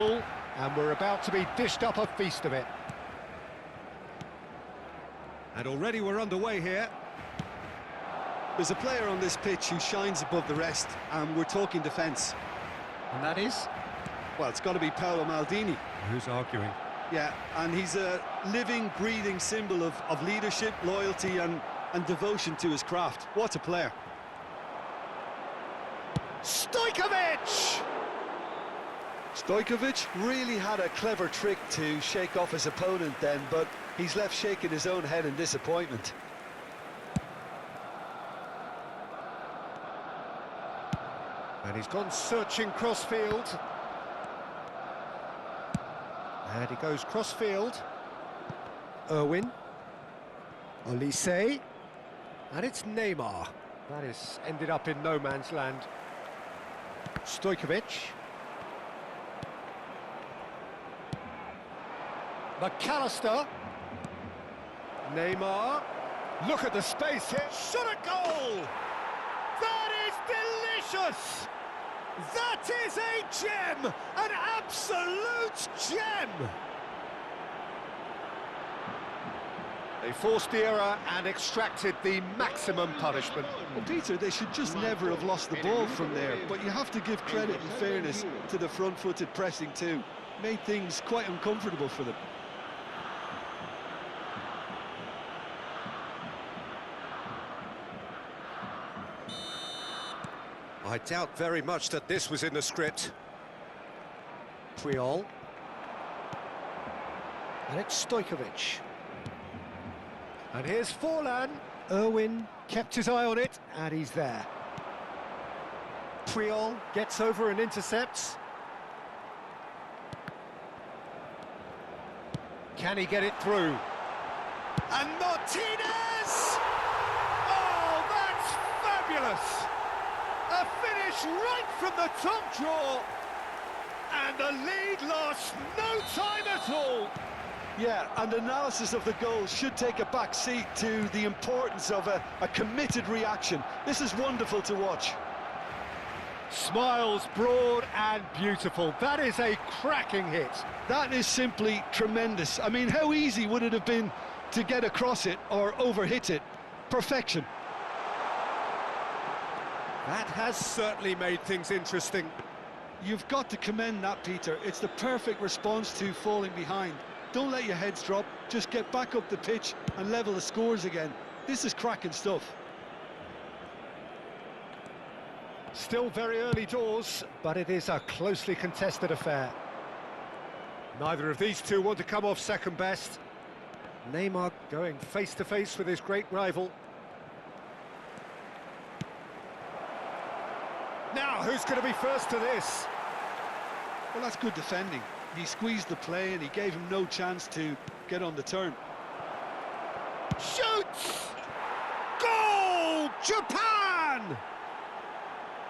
And we're about to be dished up a feast of it. And already we're underway here. There's a player on this pitch who shines above the rest, and we're talking defence. And that is? Well, it's got to be Paolo Maldini. Who's arguing? Yeah, and he's a living, breathing symbol of leadership, loyalty and devotion to his craft. What a player. Stojkovic! Stojkovic really had a clever trick to shake off his opponent then, but he's left shaking his own head in disappointment. And he's gone searching crossfield. And he goes crossfield. Irwin. Olise. And it's Neymar. That has ended up in no man's land. Stojkovic. McAllister. Neymar. Look at the space here. Shot a goal! That is delicious! That is a gem! An absolute gem! They forced the error and extracted the maximum punishment. Well, Peter, they should just never have lost the ball from there, but you have to give credit and fairness to the front-footed pressing too. Made things quite uncomfortable for them. I doubt very much that this was in the script. Puyol. And it's Stojkovic. And here's Forlan. Irwin kept his eye on it, and he's there. Puyol gets over and intercepts. Can he get it through? And Martinez! Oh, that's fabulous! A finish right from the top draw, and the lead lost no time at all. Yeah, and analysis of the goal should take a back seat to the importance of a committed reaction. This is wonderful to watch. Smiles broad and beautiful. That is a cracking hit. That is simply tremendous. I mean, how easy would it have been to get across it or overhit it? Perfection. That has certainly made things interesting. You've got to commend that, Peter. It's the perfect response to falling behind. Don't let your heads drop, just get back up the pitch and level the scores again. This is cracking stuff. Still very early doors, but it is a closely contested affair. Neither of these two want to come off second best. Neymar going face-to-face with his great rival. Now, who's going to be first to this? Well, that's good defending. He squeezed the play and he gave him no chance to get on the turn. Shoots! Goal! Japan!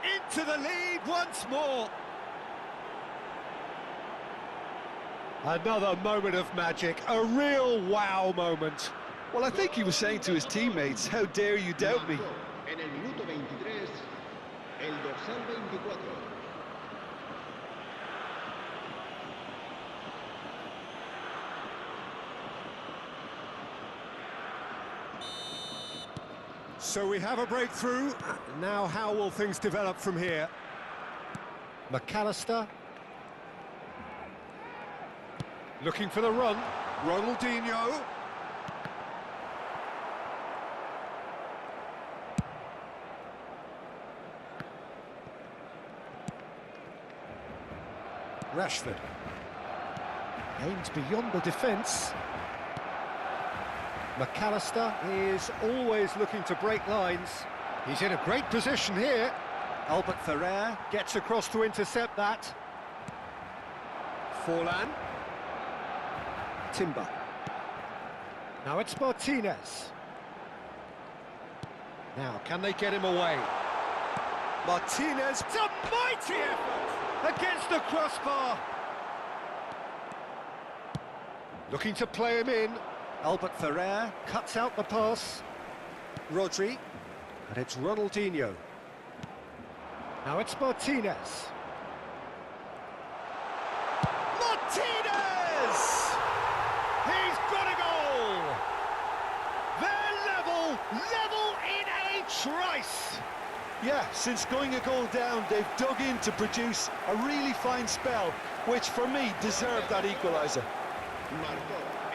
Into the lead once more. Another moment of magic, a real wow moment. Well, I think he was saying to his teammates, how dare you doubt me? En el minuto 23, el dorsal 24. So we have a breakthrough. Now how will things develop from here? McAllister. Looking for the run. Ronaldinho. Rashford. Aims beyond the defence. McAllister is always looking to break lines. He's in a great position here. Albert Ferrer gets across to intercept that. Forlan. Timber. Now it's Martinez. Now, can they get him away? Martinez, it's a mighty effort against the crossbar. Looking to play him in. Albert Ferrer cuts out the pass. Rodri. And it's Ronaldinho. Now it's Martinez. Martinez! He's got a goal! They're level in a trice! Yeah, since going a goal down, they've dug in to produce a really fine spell, which for me deserved that equaliser.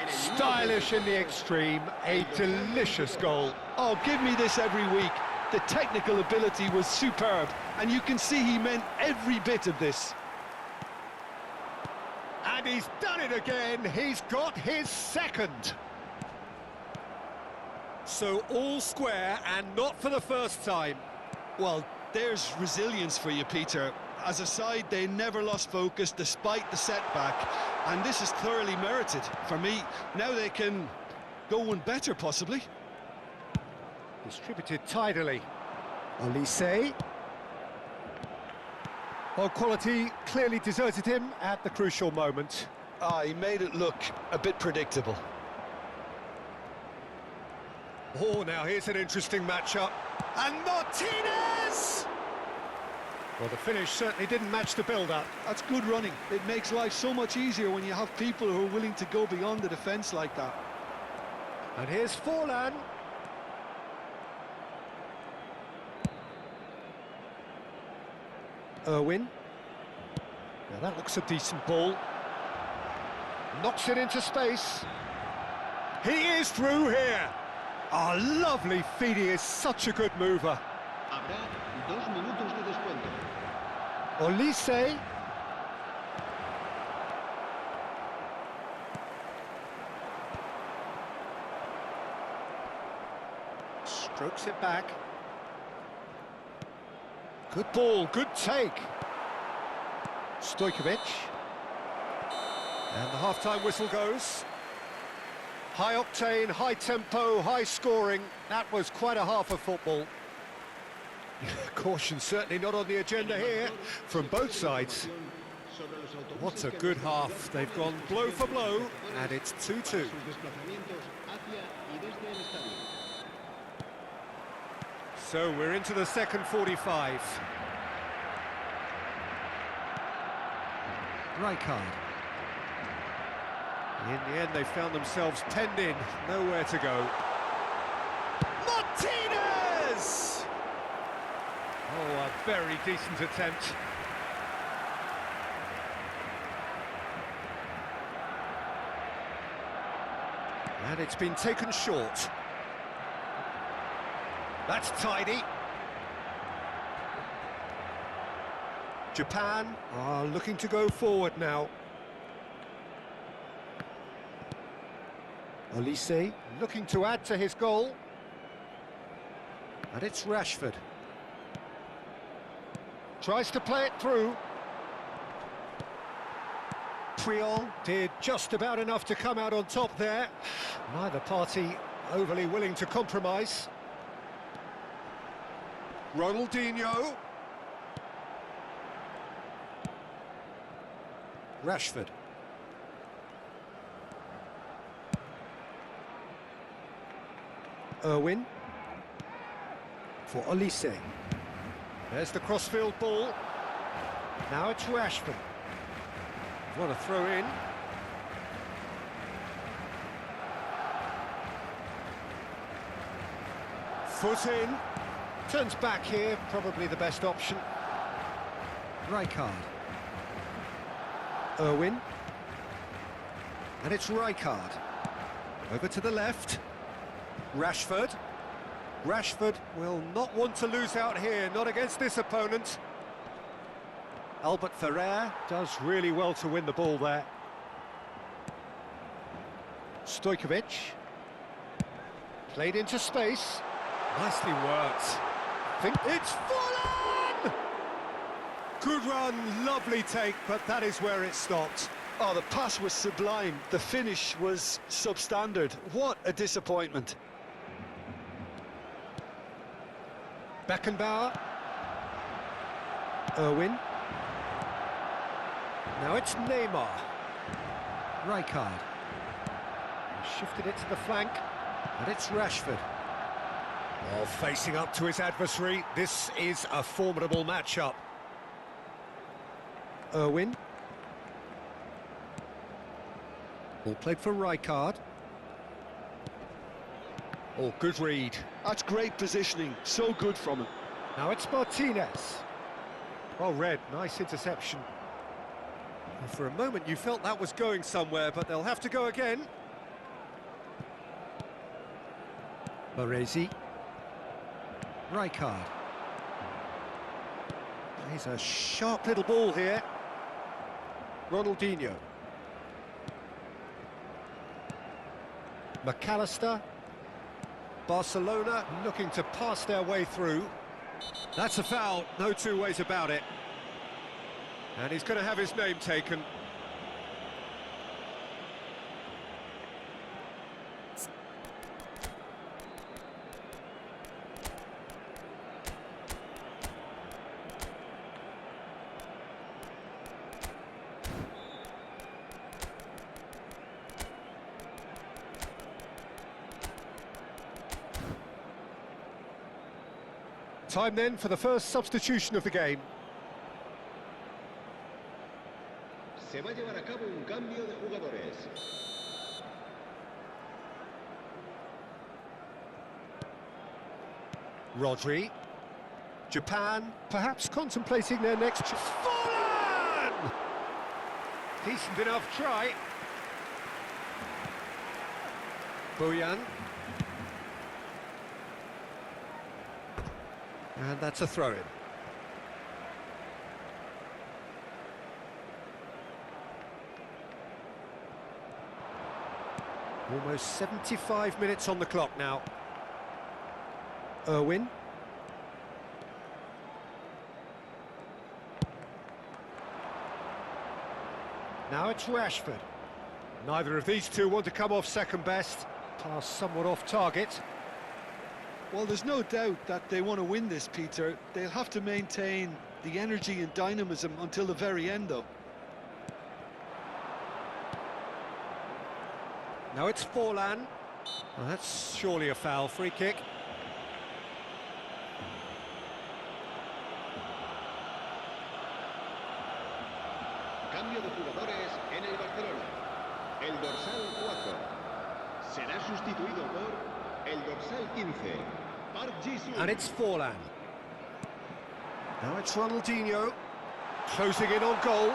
Stylish in the extreme, a delicious goal. Oh, give me this every week. The technical ability was superb, and you can see he meant every bit of this. And he's done it again, he's got his second. So all square, and not for the first time. Well, there's resilience for you, Peter. As a side, they never lost focus despite the setback, and this is thoroughly merited. For me, now they can go one better, possibly. Distributed tidily. Olise. Well, quality clearly deserted him at the crucial moment. Ah, he made it look a bit predictable. Oh, now here's an interesting matchup. And Martinez! Well, the finish certainly didn't match the build-up. That's good running. It makes life so much easier when you have people who are willing to go beyond the defence like that. And here's Forlan. Irwin. Now that looks a decent ball. Knocks it into space. He is through here. Oh, lovely feed. He is such a good mover. Habrá 2 minutos de descuento. Olise. Strokes it back. Good ball, good take. Stojkovic. And the half-time whistle goes. High octane, high tempo, high scoring. That was quite a half of football. Caution certainly not on the agenda here from both sides. What a good half. They've gone blow for blow, and it's 2-2. So we're into the second 45. Rijkaard. In the end, they found themselves penned in, nowhere to go. Martinez! Oh, a very decent attempt. And it's been taken short. That's tidy. Japan are looking to go forward now. Olise looking to add to his goal. And it's Rashford. Tries to play it through. Puyol did just about enough to come out on top there. Neither party overly willing to compromise. Ronaldinho. Rashford. Irwin. For Olise. There's the crossfield ball. Now it's Rashford. What a throw in. Foot in. Turns back here, probably the best option. Rijkaard. Irwin. And it's Rijkaard. Over to the left. Rashford. Rashford will not want to lose out here, not against this opponent. Albert Ferrer does really well to win the ball there. Stojkovic. Played into space. Nicely worked. It's Forlan! Good run, lovely take, but that is where it stopped. Oh, the pass was sublime. The finish was substandard. What a disappointment. Beckenbauer. Irwin. Now it's Neymar. Rijkaard. Shifted it to the flank, and it's Rashford. Well, facing up to his adversary, this is a formidable matchup. Irwin. Ball played for Rijkaard. Oh, good read. That's great positioning, so good from him. Now it's Martinez. Well read, nice interception. And for a moment you felt that was going somewhere, but they'll have to go again. Baresi. Rijkaard. He's a sharp little ball here. Ronaldinho. McAllister. Barcelona looking to pass their way through. That's a foul, no two ways about it. And he's going to have his name taken. Time then for the first substitution of the game. Se va a llevar a cabo un cambio de jugadores. Rodri. Japan, perhaps contemplating their next... Fallen! Decent enough try. Boyan. And that's a throw-in. Almost 75 minutes on the clock now. Irwin. Now it's Rashford. Neither of these two want to come off second best. Pass somewhat off target. Well, there's no doubt that they want to win this, Peter. They'll have to maintain the energy and dynamism until the very end, though. Now it's Forlan. Well, that's surely a foul. Free kick. Cambio de jugadores en el Barcelona. El dorsal 4 será sustituido por el dorsal 15. And it's Forlan. Now it's Ronaldinho. Closing in on goal.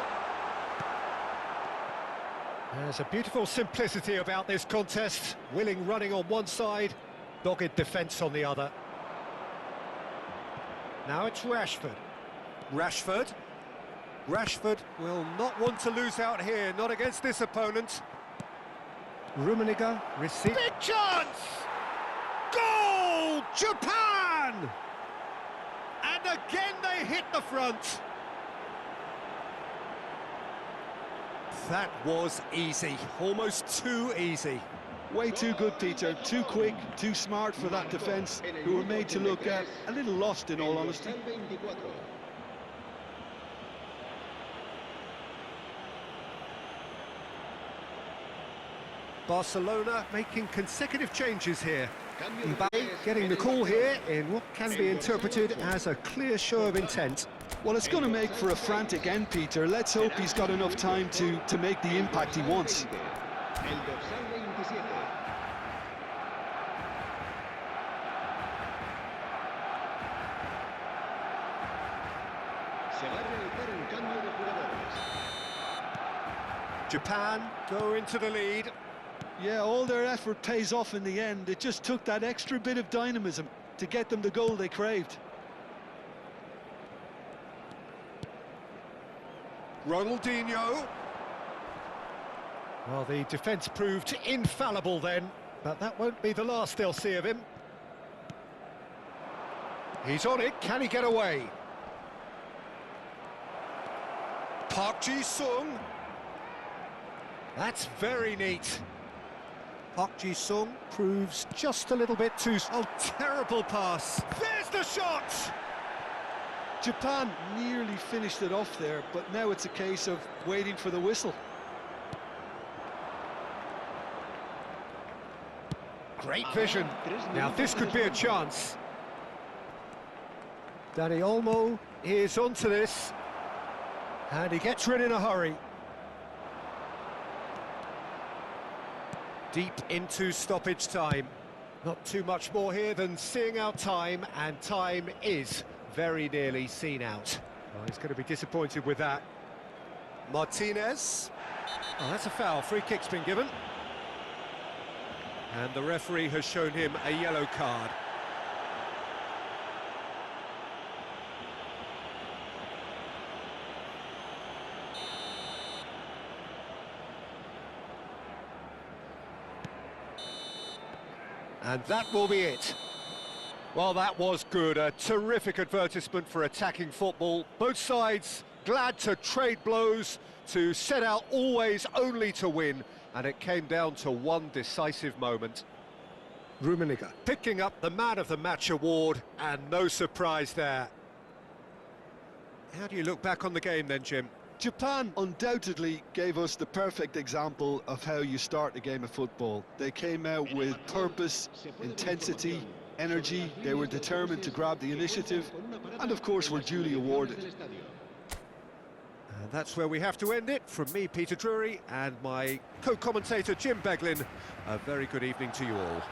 There's a beautiful simplicity about this contest. Willing running on one side, dogged defence on the other. Now it's Rashford. Rashford. Rashford will not want to lose out here, not against this opponent. Rummenigge receives... Big chance! Goal! Japan! And again they hit the front. That was easy, almost too easy. Way too good, Peter. Too quick, too smart for that defence, who were made to look a little lost, in all honesty. Barcelona making consecutive changes here. Mbappe getting the call here in what can be interpreted as a clear show of intent. Well, it's going to make for a frantic end, Peter. Let's hope he's got enough time to make the impact he wants. Japan go into the lead. Yeah, all their effort pays off in the end. It just took that extra bit of dynamism to get them the goal they craved. Ronaldinho. Well, the defence proved infallible then, but that won't be the last they'll see of him. He's on it, can he get away? Park Ji-sung. That's very neat. Park Ji-sung proves just a little bit too... Oh, terrible pass. There's the shot! Japan nearly finished it off there, but now it's a case of waiting for the whistle. Great vision. Now this could be a chance. Dani Olmo is onto this. And he gets rid in a hurry. Deep into stoppage time. Not too much more here than seeing out time, and time is very nearly seen out. Oh, he's going to be disappointed with that. Martinez. Oh, that's a foul. Free kick's been given. And the referee has shown him a yellow card. And that will be it. Well, that was good. A terrific advertisement for attacking football. Both sides glad to trade blows, to set out always only to win. And it came down to one decisive moment. Rummenigge picking up the Man of the Match award, and no surprise there. How do you look back on the game then, Jim? Japan undoubtedly gave us the perfect example of how you start a game of football. They came out with purpose, intensity, energy. They were determined to grab the initiative, and of course were duly awarded. And that's where we have to end it. From me, Peter Drury, and my co-commentator Jim Beglin, a very good evening to you all.